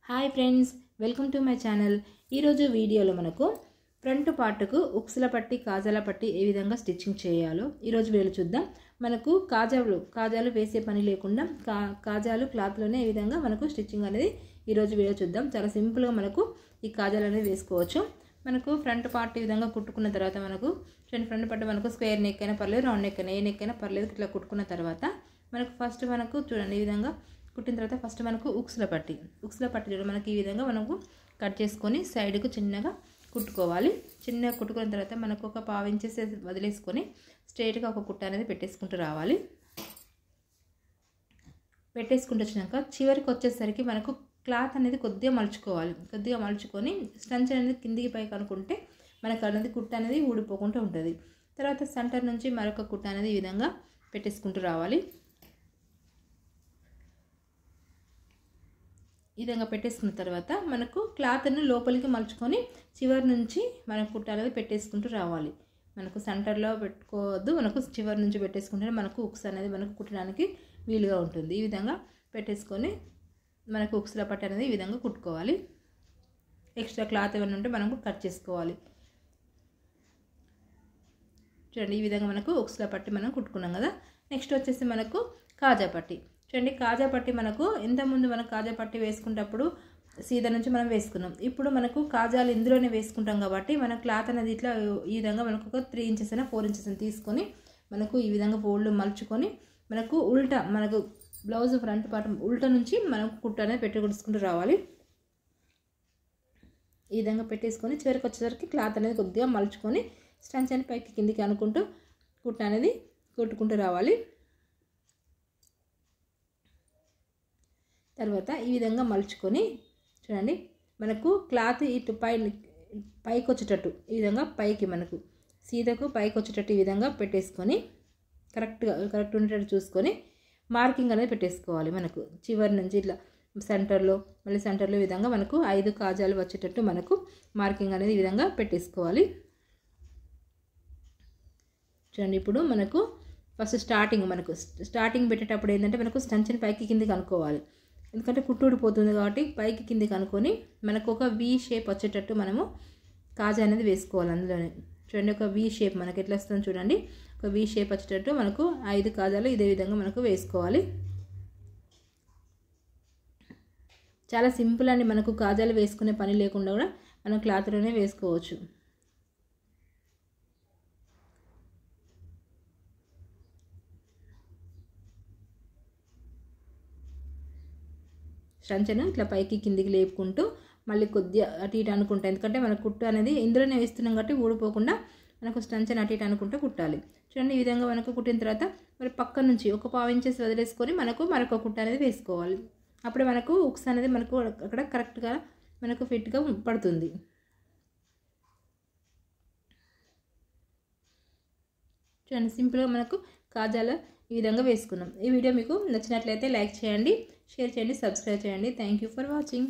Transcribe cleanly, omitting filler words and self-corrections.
Hi friends, welcome to my channel. ఈరోజు వీడియోలో మనకు ఫ్రంట్ పార్ట్కు ఉక్సుల పట్టి కాజాల పట్టి ఏ విధంగా స్టిచ్చింగ్ చేయాలో ఈరోజు వీడియోలో చూద్దాం. మనకు కాజాలు వేసే పని లేకుండా కాజాలు క్లాత్లోనే ఏ విధంగా మనకు స్టిచ్చింగ్ అనేది ఈరోజు వీడియో చూద్దాం. చాలా సింపుల్గా మనకు ఈ కాజాలు అనేది వేసుకోవచ్చు. మనకు ఫ్రంట్ పార్ట్ ఈ విధంగా కుట్టుకున్న తర్వాత మనకు ఫ్రంట్ పార్ట్ మనకు స్క్వేర్ నెక్ అయినా పర్లేదు, రౌండ్ నెక్ అయినా ఏ నెక్ అయినా పర్లేదు. ఇట్లా కుట్టుకున్న తర్వాత మనకు ఫస్ట్ మనకు చూడండి ఈ విధంగా కుట్టిన తర్వాత ఫస్ట్ మనకు ఉక్సుల పట్టి చూడండి మనకి ఈ విధంగా మనకు కట్ చేసుకొని సైడ్కు చిన్నగా కుట్టుకోవాలి. చిన్నగా కుట్టుకున్న తర్వాత మనకు ఒక 1/2 ఇంచెస్ వదిలేసుకొని స్ట్రైట్గా ఒక కుట్ట అనేది పెట్టేసుకుంటూ రావాలి. పెట్టేసుకుంటూ వచ్చినాక చివరికి వచ్చేసరికి మనకు క్లాత్ అనేది కొద్దిగా మలుచుకొని స్టంచ్ అనేది కిందికి పైకి అనుకుంటే మనకు అనేది కుట్ట అనేది ఊడిపోకుండా ఉంటుంది. తర్వాత సెంటర్ నుంచి మరొక కుట్ట అనేది ఈ విధంగా పెట్టేసుకుంటూ రావాలి. ఈ విధంగా పెట్టేసుకున్న తర్వాత మనకు క్లాత్ను లోపలికి మలుచుకొని చివరి నుంచి మనకు కుట్ట అనేది పెట్టేసుకుంటూ రావాలి. మనకు సెంటర్లో పెట్టుకోవద్దు, మనకు చివరి నుంచి పెట్టేసుకుంటే మనకు ఉక్స్ అనేది మనకు కుట్టడానికి వీలుగా ఉంటుంది. ఈ విధంగా పెట్టేసుకొని మనకు ఉక్సుల పట్టి అనేది ఈ విధంగా కుట్టుకోవాలి. ఎక్స్ట్రా క్లాత్ ఏమైనా ఉంటే మనకు కట్ చేసుకోవాలి. చూడండి ఈ విధంగా మనకు ఉక్సుల పట్టి మనం కుట్టుకున్నాం కదా. నెక్స్ట్ వచ్చేసి మనకు కాజా పట్టి. చూడండి కాజా పట్టి మనకు ఇంతకుముందు మనం కాజా పట్టి వేసుకునేటప్పుడు సీదా నుంచి మనం వేసుకున్నాం. ఇప్పుడు మనకు కాజాలు ఇందులోనే వేసుకుంటాం కాబట్టి మన క్లాత్ అనేది ఇట్లా ఈ విధంగా మనకు ఒక 3 ఇంచెస్ అయినా 4 ఇంచెస్ తీసుకొని మనకు ఈ విధంగా ఫోల్డ్ మలుచుకొని మనకు ఉల్టా మనకు బ్లౌజ్ ఫ్రంట్ పార్ట్ ఉల్టా నుంచి మనకు కుట్ట అనేది పెట్టుకుంటూ రావాలి. ఈ విధంగా పెట్టేసుకొని చివరికి వచ్చేసరికి క్లాత్ అనేది కొద్దిగా మలుచుకొని స్టంచ్ అని పైకి కిందికి అనుకుంటూ కుట్ట అనేది కుట్టుకుంటూ రావాలి. తర్వాత ఈ విధంగా మలుచుకొని చూడండి మనకు క్లాత్ ఇటు పైకి వచ్చేటట్టు ఈ విధంగా పైకి మనకు సీదకు పైకి వచ్చేటట్టు ఈ విధంగా పెట్టేసుకొని కరెక్ట్ ఉండేటట్టు చూసుకొని మార్కింగ్ అనేది పెట్టేసుకోవాలి. మనకు చివరి నుంచి ఇట్లా సెంటర్లో ఈ విధంగా మనకు 5 కాజాలు వచ్చేటట్టు మనకు మార్కింగ్ అనేది ఈ విధంగా పెట్టేసుకోవాలి. చూడండి ఇప్పుడు మనకు ఫస్ట్ స్టార్టింగ్ పెట్టేటప్పుడు ఏంటంటే మనకు స్టంచ్ని పైకి కిందికి అనుకోవాలి. ఎందుకంటే కుట్టు ఊడిపోతుంది కాబట్టి పైకి కిందికి అనుకొని మనకు ఒక వి షేప్ వచ్చేటట్టు మనము కాజా అనేది వేసుకోవాలి. అందులోనే చూడండి ఒక వి షేప్ మనకి ఎట్లా వస్తుందో చూడండి. ఒక వి షేప్ వచ్చేటట్టు మనకు 5 కాజాలు ఇదే విధంగా మనకు వేసుకోవాలి. చాలా సింపుల్ అండి. మనకు కాజాలు వేసుకునే పని లేకుండా కూడా మనం క్లాత్లోనే వేసుకోవచ్చు. స్టంచను ఇట్లా పైకి కిందికి లేపుకుంటూ మళ్ళీ కొద్దిగా అటు ఇటు అనుకుంటా, ఎందుకంటే మన కుట్టు అనేది ఇందులోనే వేస్తున్నాం కాబట్టి ఊడిపోకుండా మనకు స్టంచను అటు ఇటు అనుకుంటూ కుట్టాలి. చూడండి ఈ విధంగా మనకు కుట్టిన తర్వాత మరి పక్క నుంచి ఒక 1/2 ఇంచెస్ వదిలేసుకొని మనకు మరొక కుట్ట అనేది వేసుకోవాలి. అప్పుడు మనకు ఉక్స్ అనేది మనకు అక్కడ కరెక్ట్గా మనకు ఫిట్గా పడుతుంది. చూడండి సింపుల్గా మనకు కాజాలు ఈ విధంగా వేసుకున్నాం. ఈ వీడియో మీకు నచ్చినట్లయితే లైక్ చేయండి, షేర్ చేయండి, సబ్స్క్రైబ్ చేయండి. Thank you for watching.